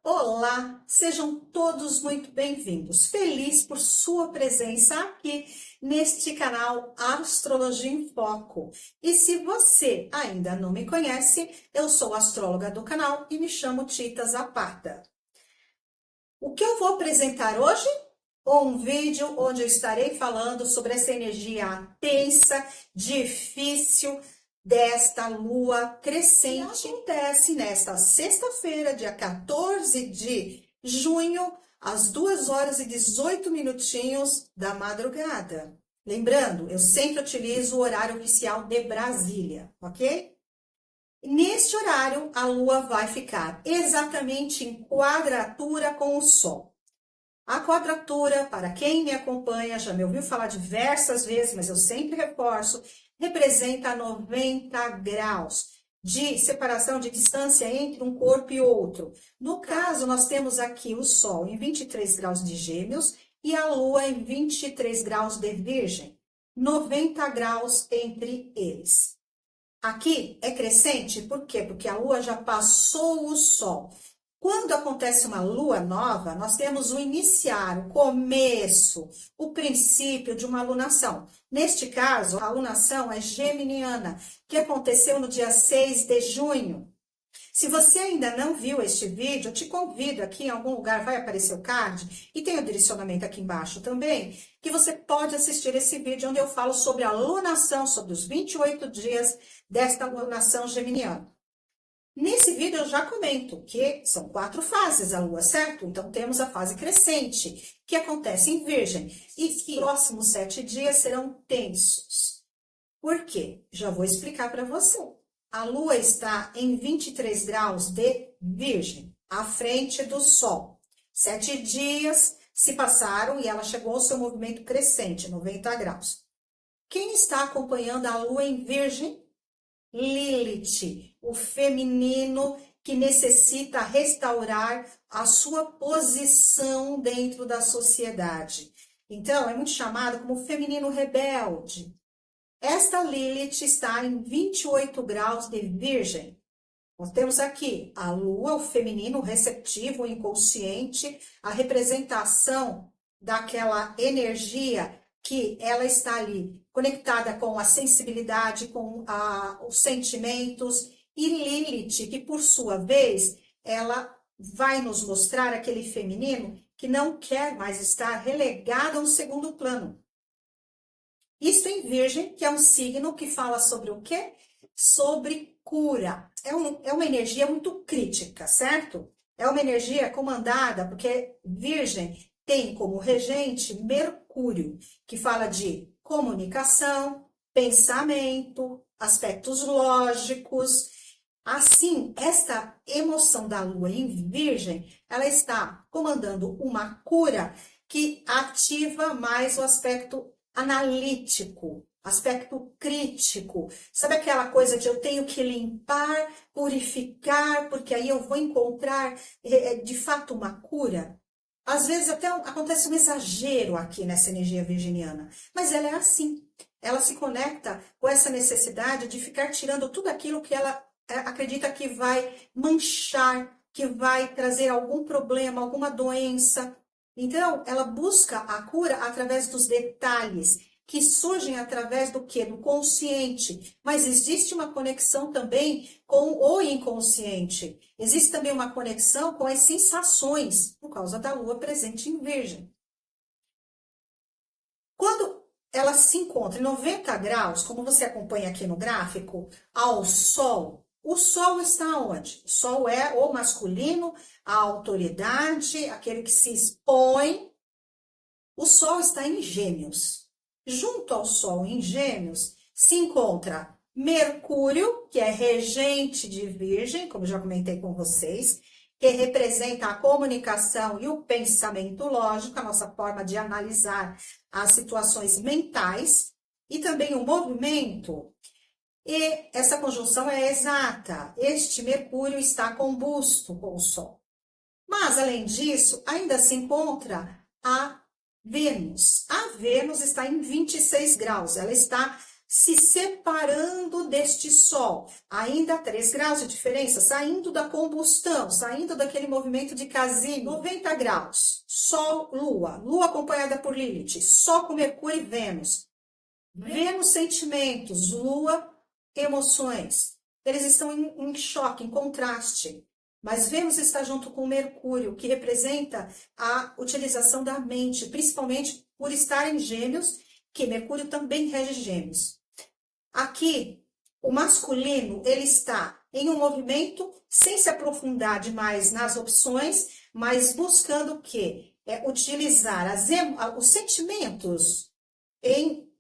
Olá, sejam todos muito bem-vindos. Feliz por sua presença aqui neste canal Astrologia em Foco. E se você ainda não me conhece, eu sou astróloga do canal e me chamo Tita Zapata. O que eu vou apresentar hoje? Um vídeo onde eu estarei falando sobre essa energia tensa, difícil, desta lua crescente, que acontece nesta sexta-feira, dia 14 de junho, às 2 horas e 18 minutinhos da madrugada. Lembrando, eu sempre utilizo o horário oficial de Brasília, ok? Neste horário, a lua vai ficar exatamente em quadratura com o Sol. A quadratura, para quem me acompanha, já me ouviu falar diversas vezes, mas eu sempre reforço, representa 90 graus de separação, de distância entre um corpo e outro. No caso, nós temos aqui o Sol em 23 graus de Gêmeos e a Lua em 23 graus de Virgem. 90 graus entre eles. Aqui é crescente, por quê? Porque a Lua já passou o Sol. Quando acontece uma lua nova, nós temos o iniciar, o começo, o princípio de uma alunação. Neste caso, a alunação é geminiana, que aconteceu no dia 6 de junho. Se você ainda não viu este vídeo, eu te convido aqui em algum lugar, vai aparecer o card, e tem o direcionamento aqui embaixo também, que você pode assistir esse vídeo onde eu falo sobre a alunação, sobre os 28 dias desta alunação geminiana. Nesse vídeo eu já comento que são 4 fases a Lua, certo? Então temos a fase crescente, que acontece em Virgem, e que os próximos 7 dias serão tensos. Por quê? Já vou explicar para você. A Lua está em 23 graus de Virgem, à frente do Sol. 7 dias se passaram e ela chegou ao seu movimento crescente, 90 graus. Quem está acompanhando a Lua em Virgem? Lilith, o feminino que necessita restaurar a sua posição dentro da sociedade. Então, é muito chamado como feminino rebelde. Esta Lilith está em 28 graus de Virgem. Nós temos aqui a Lua, o feminino receptivo, o inconsciente, a representação daquela energia que ela está ali conectada com a sensibilidade, com os sentimentos, e Lilith, que por sua vez, ela vai nos mostrar aquele feminino que não quer mais estar relegado a um segundo plano. Isto em Virgem, que é um signo que fala sobre o quê? Sobre cura. É uma energia muito crítica, certo? É uma energia comandada, porque Virgem tem como regente Mercúrio, que fala de comunicação, pensamento, aspectos lógicos. Assim, esta emoção da Lua em Virgem, ela está comandando uma cura que ativa mais o aspecto analítico, aspecto crítico. Sabe aquela coisa de eu tenho que limpar, purificar, porque aí eu vou encontrar de fato uma cura? Às vezes até acontece um exagero aqui nessa energia virginiana, mas ela é assim. Ela se conecta com essa necessidade de ficar tirando tudo aquilo que ela acredita que vai manchar, que vai trazer algum problema, alguma doença. Então, ela busca a cura através dos detalhes, que surgem através do quê? Do consciente. Mas existe uma conexão também com o inconsciente. Existe também uma conexão com as sensações, por causa da Lua presente em Virgem. Quando ela se encontra em 90 graus, como você acompanha aqui no gráfico, ao Sol, o Sol está onde? O Sol é o masculino, a autoridade, aquele que se expõe. O Sol está em Gêmeos. Junto ao Sol em Gêmeos se encontra Mercúrio, que é regente de Virgem, como já comentei com vocês, que representa a comunicação e o pensamento lógico, a nossa forma de analisar as situações mentais, e também o movimento. E essa conjunção é exata. Este Mercúrio está combusto com o Sol. Mas, além disso, ainda se encontra a Vênus. A Vênus está em 26 graus. Ela está se separando deste Sol. Ainda 3 graus de diferença, saindo da combustão, saindo daquele movimento de Cassini. 90 graus, Sol, Lua. Lua acompanhada por Lilith. Sol com Mercúrio e Vênus. Vênus, sentimentos. Lua, emoções. Eles estão em choque, em contraste. Mas Vênus está junto com Mercúrio, que representa a utilização da mente, principalmente por estar em Gêmeos, que Mercúrio também rege Gêmeos. Aqui, o masculino, ele está em um movimento sem se aprofundar demais nas opções, mas buscando o quê? Utilizar os sentimentos em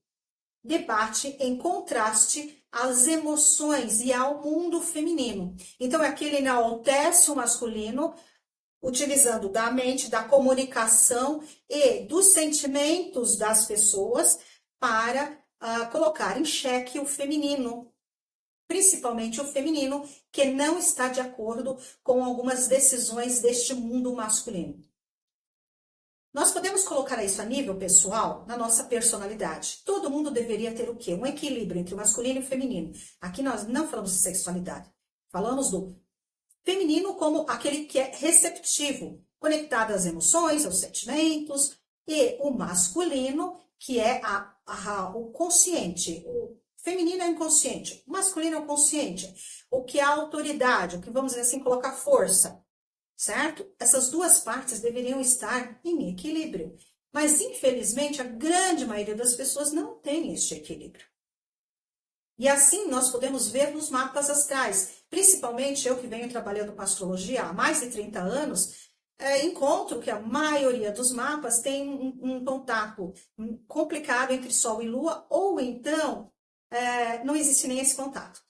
debate, em contraste às emoções e ao mundo feminino. Então, aqui ele enaltece o masculino, utilizando da mente, da comunicação e dos sentimentos das pessoas para colocar em xeque o feminino, principalmente o feminino que não está de acordo com algumas decisões deste mundo masculino. Nós podemos colocar isso a nível pessoal na nossa personalidade. Todo mundo deveria ter o quê? Um equilíbrio entre o masculino e o feminino. Aqui nós não falamos de sexualidade, falamos do feminino como aquele que é receptivo, conectado às emoções, aos sentimentos, e o masculino, que é o consciente. O feminino é inconsciente, o masculino é o consciente. O que é a autoridade, o que vamos dizer assim, colocar força, certo? Essas duas partes deveriam estar em equilíbrio. Mas, infelizmente, a grande maioria das pessoas não tem este equilíbrio. E assim nós podemos ver nos mapas astrais, principalmente eu que venho trabalhando com astrologia há mais de 30 anos, encontro que a maioria dos mapas tem um contato complicado entre Sol e Lua, ou então não existe nem esse contato.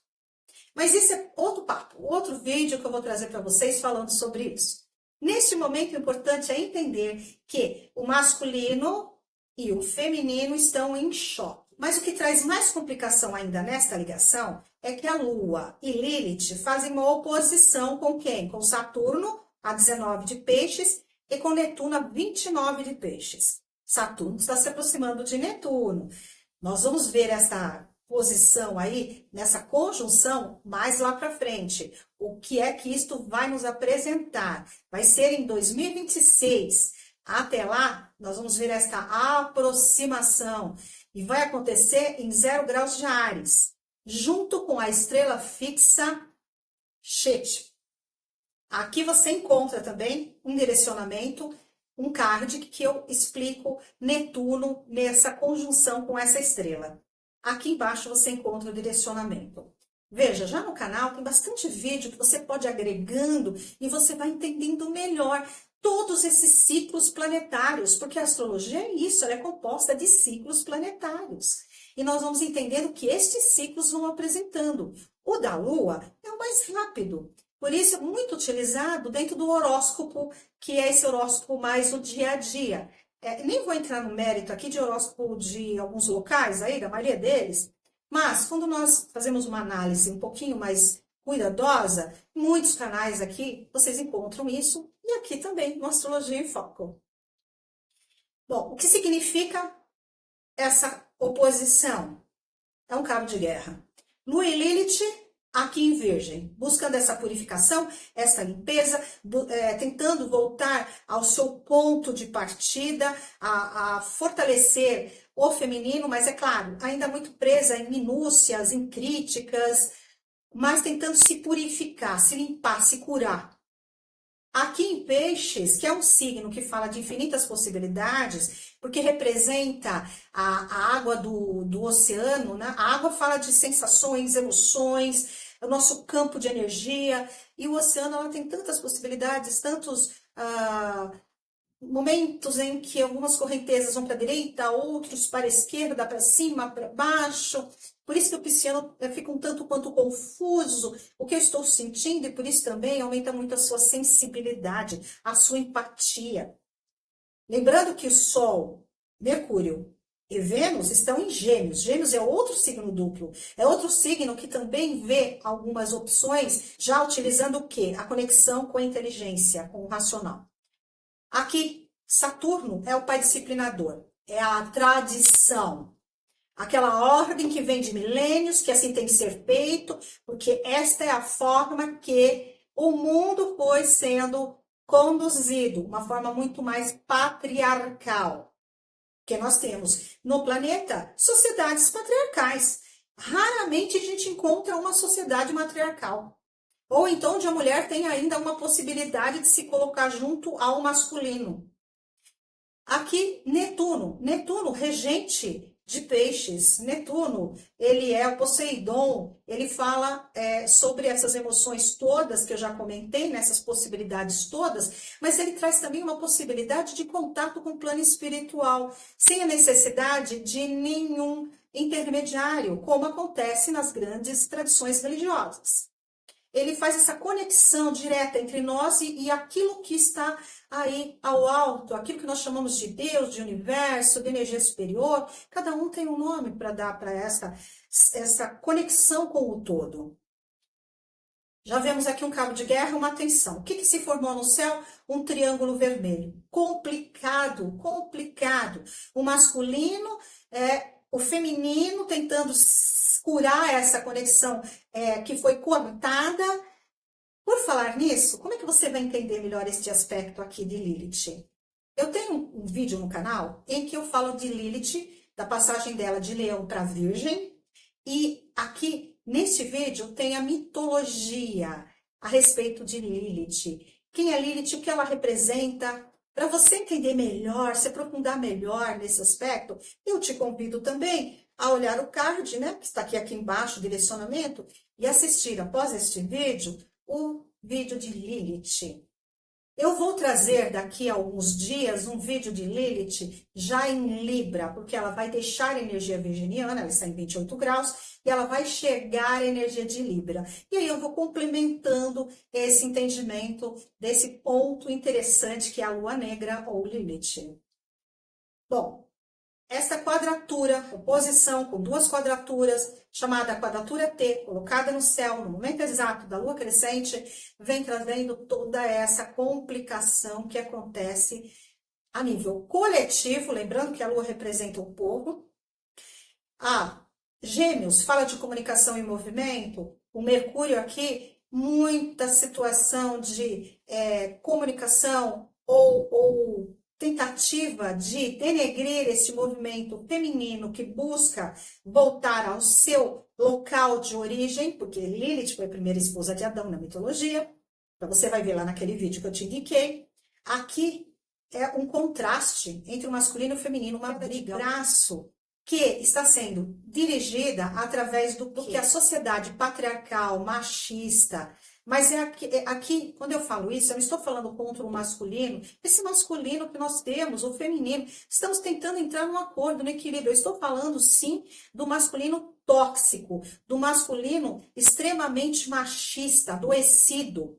Mas isso é outro papo, outro vídeo que eu vou trazer para vocês falando sobre isso. Neste momento, o importante é entender que o masculino e o feminino estão em choque. Mas o que traz mais complicação ainda nesta ligação é que a Lua e Lilith fazem uma oposição com quem? Com Saturno, a 19 de Peixes, e com Netuno, a 29 de Peixes. Saturno está se aproximando de Netuno. Nós vamos ver essa posição aí, nessa conjunção, mais lá para frente. O que é que isto vai nos apresentar? Vai ser em 2026. Até lá, nós vamos ver esta aproximação. E vai acontecer em 0 graus de Áries, junto com a estrela fixa Chet. Aqui você encontra também um direcionamento, um card que eu explico Netuno nessa conjunção com essa estrela. Aqui embaixo você encontra o direcionamento. Veja, já no canal tem bastante vídeo que você pode ir agregando e você vai entendendo melhor todos esses ciclos planetários, porque a astrologia é isso, ela é composta de ciclos planetários. E nós vamos entendendo que estes ciclos vão apresentando. O da Lua é o mais rápido, por isso é muito utilizado dentro do horóscopo, que é esse horóscopo mais do dia a dia. Nem vou entrar no mérito aqui de horóscopo de alguns locais aí, da maioria deles, mas quando nós fazemos uma análise um pouquinho mais cuidadosa, muitos canais aqui, vocês encontram isso, e aqui também, no Astrologia em Foco. Bom, o que significa essa oposição? É um cabo de guerra. Lua e Lilith aqui em Virgem, buscando essa purificação, essa limpeza, tentando voltar ao seu ponto de partida, a fortalecer o feminino, mas é claro, ainda muito presa em minúcias, em críticas, mas tentando se purificar, se limpar, se curar. Aqui em Peixes, que é um signo que fala de infinitas possibilidades, porque representa a água do oceano, né? A água fala de sensações, emoções, o nosso campo de energia, e o oceano ela tem tantas possibilidades, tantos momentos em que algumas correntezas vão para a direita, outros para a esquerda, para cima, para baixo. Por isso que o pisciano fica um tanto quanto confuso, o que eu estou sentindo, e por isso também aumenta muito a sua sensibilidade, a sua empatia. Lembrando que o Sol, Mercúrio e Vênus estão em Gêmeos. Gêmeos é outro signo duplo, é outro signo que também vê algumas opções, já utilizando o quê? A conexão com a inteligência, com o racional. Aqui, Saturno é o pai disciplinador, é a tradição. Aquela ordem que vem de milênios, que assim tem que ser feito, porque esta é a forma que o mundo foi sendo conduzido, uma forma muito mais patriarcal. Porque nós temos no planeta sociedades patriarcais. Raramente a gente encontra uma sociedade matriarcal. Ou então onde a mulher tem ainda uma possibilidade de se colocar junto ao masculino. Aqui, Netuno, regente de peixes. Netuno, ele é o Poseidon, ele fala sobre essas emoções todas que eu já comentei, nessas possibilidades todas, mas ele traz também uma possibilidade de contato com o plano espiritual, sem a necessidade de nenhum intermediário, como acontece nas grandes tradições religiosas. Ele faz essa conexão direta entre nós e aquilo que está aí ao alto, aquilo que nós chamamos de Deus, de universo, de energia superior. Cada um tem um nome para dar para essa conexão com o todo. Já vemos aqui um cabo de guerra, uma tensão. O que se formou no céu? Um triângulo vermelho. Complicado, complicado. O masculino, o feminino tentando curar essa conexão que foi cortada. Por falar nisso, como é que você vai entender melhor este aspecto aqui de Lilith? Eu tenho um vídeo no canal em que eu falo de Lilith, da passagem dela de Leão para Virgem, e aqui neste vídeo tem a mitologia a respeito de Lilith. Quem é Lilith, o que ela representa? Para você entender melhor, se aprofundar melhor nesse aspecto, eu te convido também a olhar o card, né, que está aqui embaixo, direcionamento, e assistir, após este vídeo, o vídeo de Lilith. Eu vou trazer daqui a alguns dias um vídeo de Lilith já em Libra, porque ela vai deixar a energia virginiana, ela está em 28 graus, e ela vai chegar à energia de Libra. E aí eu vou complementando esse entendimento desse ponto interessante que é a Lua Negra ou Lilith. Bom, esta quadratura, oposição com duas quadraturas, chamada quadratura T, colocada no céu no momento exato da lua crescente, vem trazendo toda essa complicação que acontece a nível coletivo, lembrando que a lua representa o povo. Gêmeos, fala de comunicação e movimento, o Mercúrio aqui, muita situação de comunicação ou tentativa de denegrir esse movimento feminino que busca voltar ao seu local de origem, porque Lilith foi a primeira esposa de Adão na mitologia, então você vai ver lá naquele vídeo que eu te indiquei. Aqui é um contraste entre o masculino e o feminino, uma briga de braço que está sendo dirigida através do que a sociedade patriarcal, machista. Mas aqui, quando eu falo isso, eu não estou falando contra o masculino. Esse masculino que nós temos, o feminino, estamos tentando entrar num acordo, no equilíbrio. Eu estou falando, sim, do masculino tóxico, do masculino extremamente machista, adoecido.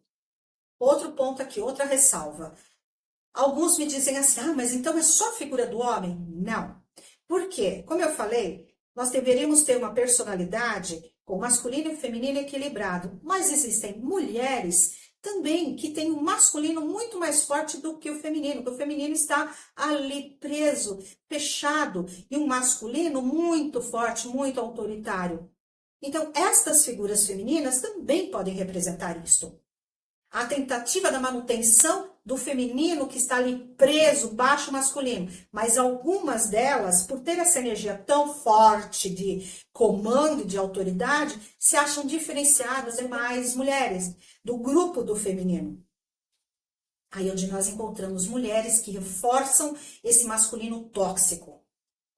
Outro ponto aqui, outra ressalva. Alguns me dizem assim, mas então é só a figura do homem? Não. Por quê? Como eu falei, nós deveríamos ter uma personalidade com masculino e feminino equilibrado, mas existem mulheres também que têm um masculino muito mais forte do que o feminino, porque o feminino está ali preso, fechado, e um masculino muito forte, muito autoritário. Então, estas figuras femininas também podem representar isto. A tentativa da manutenção do feminino que está ali preso, baixo masculino. Mas algumas delas, por ter essa energia tão forte de comando, de autoridade, se acham diferenciadas demais mulheres do grupo do feminino. Aí onde nós encontramos mulheres que reforçam esse masculino tóxico.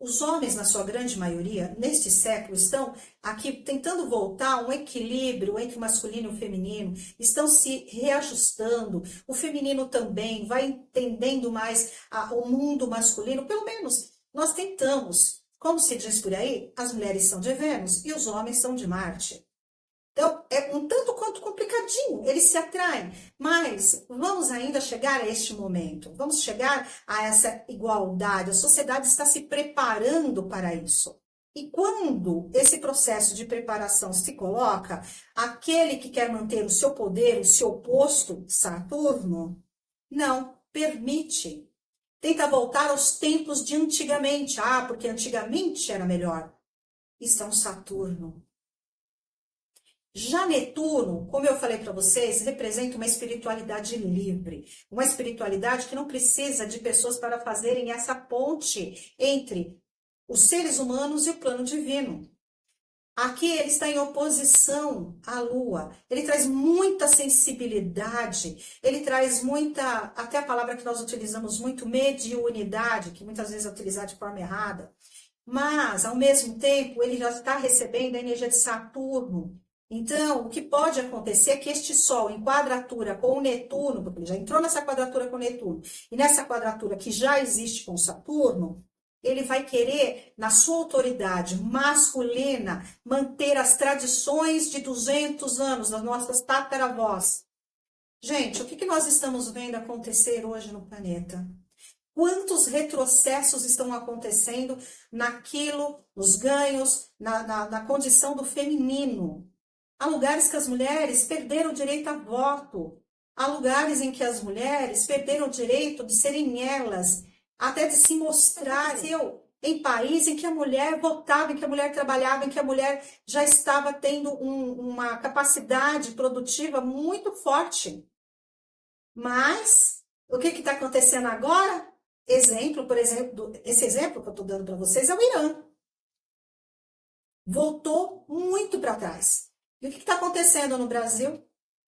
Os homens, na sua grande maioria, neste século, estão aqui tentando voltar a um equilíbrio entre o masculino e o feminino, estão se reajustando, o feminino também vai entendendo mais o mundo masculino, pelo menos nós tentamos. Como se diz por aí, as mulheres são de Vênus e os homens são de Marte. Então, é um tanto quanto complicadinho, eles se atraem, mas vamos ainda chegar a este momento, vamos chegar a essa igualdade, a sociedade está se preparando para isso. E quando esse processo de preparação se coloca, aquele que quer manter o seu poder, o seu posto, Saturno, não permite. Tenta voltar aos tempos de antigamente, porque antigamente era melhor. está um Saturno. Já Netuno, como eu falei para vocês, representa uma espiritualidade livre, uma espiritualidade que não precisa de pessoas para fazerem essa ponte entre os seres humanos e o plano divino. Aqui ele está em oposição à Lua. Ele traz muita sensibilidade, ele traz muita, até a palavra que nós utilizamos muito, mediunidade, que muitas vezes é utilizada de forma errada. Mas, ao mesmo tempo, ele já está recebendo a energia de Saturno. Então, o que pode acontecer é que este Sol, em quadratura com o Netuno, porque ele já entrou nessa quadratura com o Netuno, e nessa quadratura que já existe com Saturno, ele vai querer, na sua autoridade masculina, manter as tradições de 200 anos, das nossas tataravós. Gente, o que nós estamos vendo acontecer hoje no planeta? Quantos retrocessos estão acontecendo naquilo, nos ganhos, na condição do feminino? Há lugares que as mulheres perderam o direito a voto. Há lugares em que as mulheres perderam o direito de serem elas, até de se mostrar. Em país em que a mulher votava, em que a mulher trabalhava, em que a mulher já estava tendo uma capacidade produtiva muito forte. Mas, o que está acontecendo agora? Exemplo, por exemplo, esse exemplo que eu estou dando para vocês é o Irã. Voltou muito para trás. E o que está acontecendo no Brasil?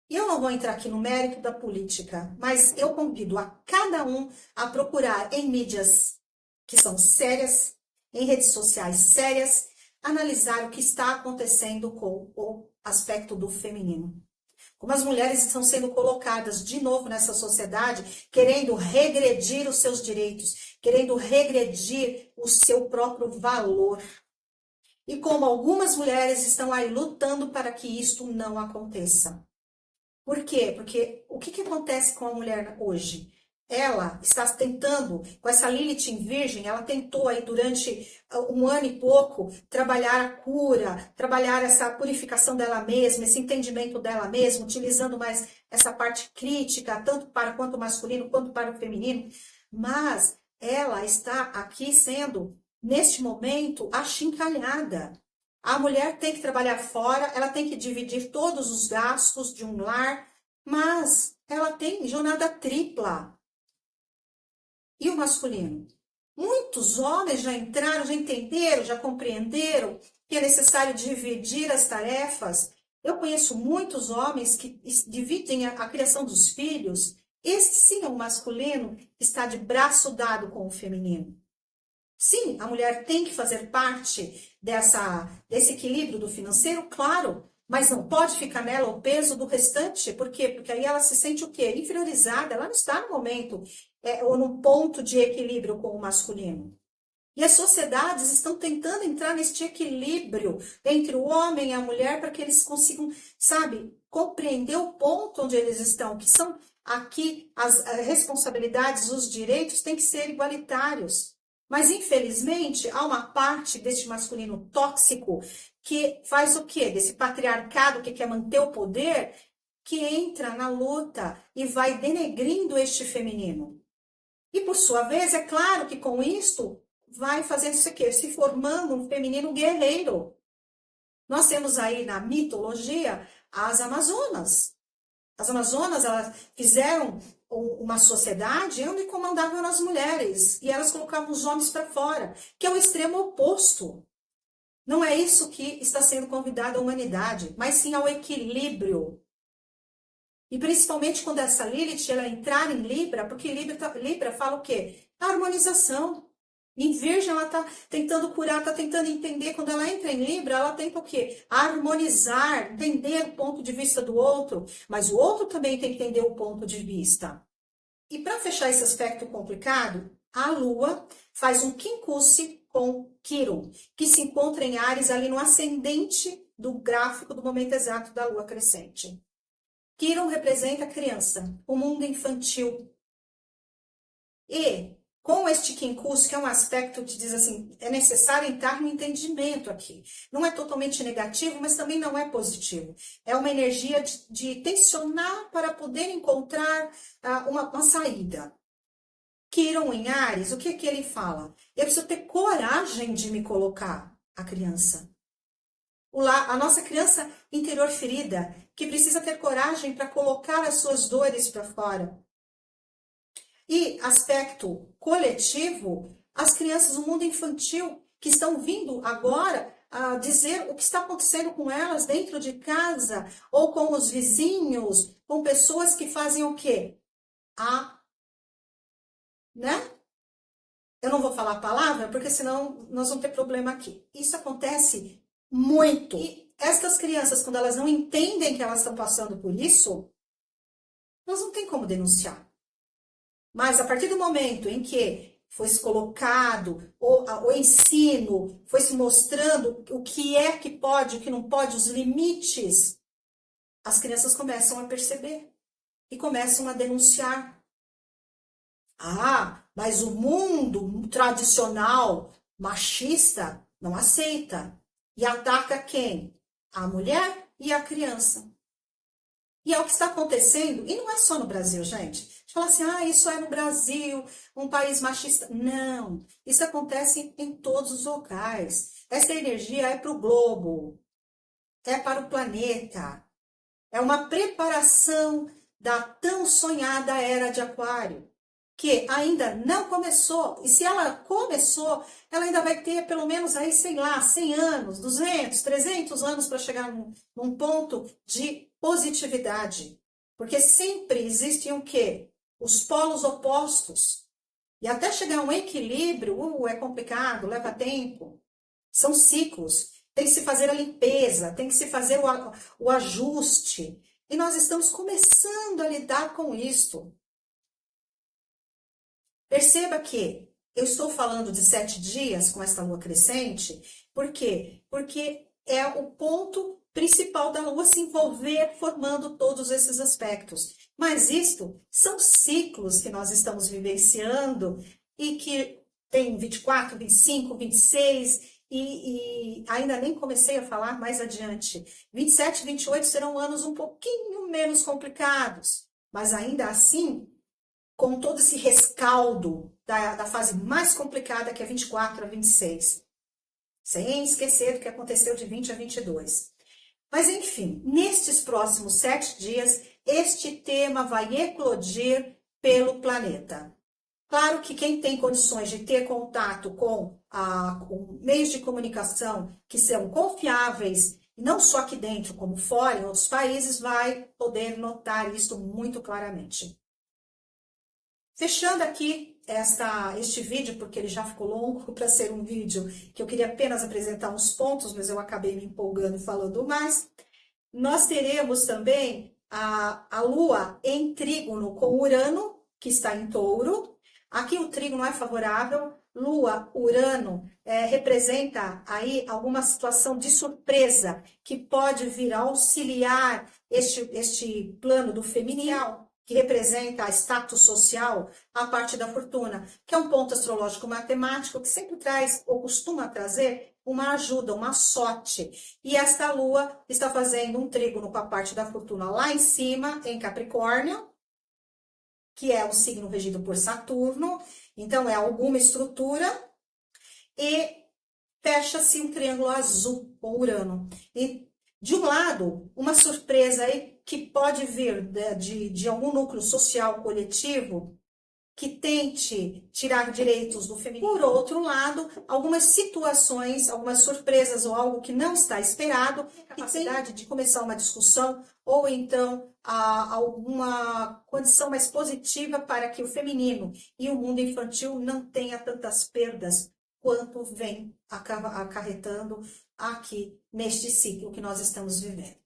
E eu não vou entrar aqui no mérito da política, mas eu convido a cada um a procurar em mídias que são sérias, em redes sociais sérias, analisar o que está acontecendo com o aspecto do feminino. Como as mulheres estão sendo colocadas de novo nessa sociedade, querendo regredir os seus direitos, querendo regredir o seu próprio valor. E como algumas mulheres estão aí lutando para que isto não aconteça. Por quê? Porque o que acontece com a mulher hoje? Ela está tentando, com essa Lilith em Virgem, ela tentou aí durante um ano e pouco trabalhar a cura, trabalhar essa purificação dela mesma, esse entendimento dela mesma, utilizando mais essa parte crítica, tanto para quanto o masculino, quanto para o feminino. Mas ela está aqui sendo, neste momento, achincalhada. A mulher tem que trabalhar fora, ela tem que dividir todos os gastos de um lar, mas ela tem jornada tripla. E o masculino? Muitos homens já entraram, já entenderam, já compreenderam que é necessário dividir as tarefas. Eu conheço muitos homens que dividem a criação dos filhos. Este sim é o masculino que está de braço dado com o feminino. Sim, a mulher tem que fazer parte desse equilíbrio do financeiro, claro, mas não pode ficar nela o peso do restante. Por quê? Porque aí ela se sente o quê? Inferiorizada, ela não está no momento ou num ponto de equilíbrio com o masculino. E as sociedades estão tentando entrar neste equilíbrio entre o homem e a mulher para que eles consigam, sabe, compreender o ponto onde eles estão, que são aqui as responsabilidades, os direitos têm que ser igualitários. Mas, infelizmente, há uma parte deste masculino tóxico que faz o quê? Desse patriarcado que quer manter o poder, que entra na luta e vai denegrindo este feminino. E, por sua vez, é claro que com isto vai fazendo isso aqui, se formando um feminino guerreiro. Nós temos aí na mitologia as Amazonas. As Amazonas, elas fizeram uma sociedade onde comandavam as mulheres e elas colocavam os homens para fora, que é o extremo oposto. Não é isso que está sendo convidada a humanidade, mas sim ao equilíbrio. E principalmente quando essa Lilith ela entrar em Libra, porque Libra fala o quê? A harmonização. Em Virgem, ela está tentando curar, está tentando entender. Quando ela entra em Libra, ela tenta o quê? Harmonizar, entender o ponto de vista do outro. Mas o outro também tem que entender o ponto de vista. E para fechar esse aspecto complicado, a Lua faz um quincunce com Quiron, que se encontra em Áries ali no ascendente do gráfico do momento exato da Lua crescente. Quiron representa a criança, o mundo infantil. E com este quincunce, que é um aspecto que diz assim, é necessário entrar no entendimento aqui. Não é totalmente negativo, mas também não é positivo. É uma energia de tensionar para poder encontrar uma saída. Quiron em Áries, o que ele fala? Eu preciso ter coragem de me colocar a criança. a nossa criança interior ferida, que precisa ter coragem para colocar as suas dores para fora. E aspecto coletivo, as crianças do mundo infantil que estão vindo agora a dizer o que está acontecendo com elas dentro de casa, ou com os vizinhos, com pessoas que fazem o quê? Né? Eu não vou falar a palavra, porque senão nós vamos ter problema aqui. Isso acontece muito. E estas crianças, quando elas não entendem que elas estão passando por isso, elas não têm como denunciar. Mas a partir do momento em que foi se colocado, o ensino, foi se mostrando o que é que pode, o que não pode, os limites, as crianças começam a perceber e começam a denunciar. Ah, mas o mundo tradicional, machista, não aceita. E ataca quem? A mulher e a criança. E é o que está acontecendo, e não é só no Brasil, gente. A gente fala assim, isso é no Brasil, um país machista. Não, isso acontece em todos os locais. Essa energia é para o globo, é para o planeta. É uma preparação da tão sonhada era de Aquário, que ainda não começou. E se ela começou, ela ainda vai ter pelo menos aí, sei lá, 100 anos, 200, 300 anos para chegar num ponto de positividade. Porque sempre existem o quê? Os polos opostos. E até chegar a um equilíbrio, é complicado, leva tempo. São ciclos. Tem que se fazer a limpeza, tem que se fazer o ajuste. E nós estamos começando a lidar com isso. Perceba que eu estou falando de 7 dias com esta lua crescente, por quê? Porque é o ponto principal da lua se envolver formando todos esses aspectos. Mas isto são ciclos que nós estamos vivenciando e que tem 24, 25, 26 e ainda nem comecei a falar mais adiante. 27, 28 serão anos um pouquinho menos complicados, mas ainda assim com todo esse rescaldo da fase mais complicada, que é 24 a 26. Sem esquecer do que aconteceu de 20 a 22. Mas, enfim, nestes próximos 7 dias, este tema vai eclodir pelo planeta. Claro que quem tem condições de ter contato com meios de comunicação que são confiáveis, não só aqui dentro, como fora, em outros países, vai poder notar isso muito claramente. Fechando aqui este vídeo, porque ele já ficou longo para ser um vídeo que eu queria apenas apresentar uns pontos, mas eu acabei me empolgando e falando mais. Nós teremos também a Lua em trígono com Urano, que está em Touro. Aqui o trígono é favorável. Lua, Urano, representa aí alguma situação de surpresa que pode vir a auxiliar este plano do feminino, que representa a status social, a parte da fortuna, que é um ponto astrológico matemático que sempre traz, ou costuma trazer, uma ajuda, uma sorte. E esta lua está fazendo um trígono com a parte da fortuna lá em cima, em Capricórnio, que é o signo regido por Saturno, então é alguma estrutura, e fecha-se um triângulo azul com Urano. E, de um lado, uma surpresa aí que pode vir de algum núcleo social coletivo que tente tirar direitos do feminino. Por outro lado, algumas situações, algumas surpresas ou algo que não está esperado, capacidade de começar uma discussão ou então alguma condição mais positiva para que o feminino e o mundo infantil não tenha tantas perdas quanto vem acarretando aqui neste ciclo que nós estamos vivendo.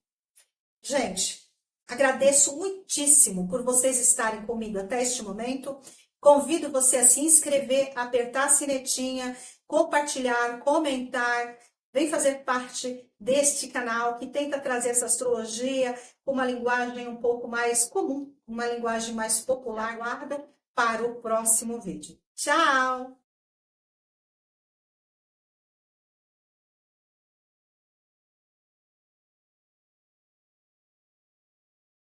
Gente, agradeço muitíssimo por vocês estarem comigo até este momento. Convido você a se inscrever, apertar a sinetinha, compartilhar, comentar. Vem fazer parte deste canal que tenta trazer essa astrologia com uma linguagem um pouco mais comum, uma linguagem mais popular. Guarda para o próximo vídeo. Tchau!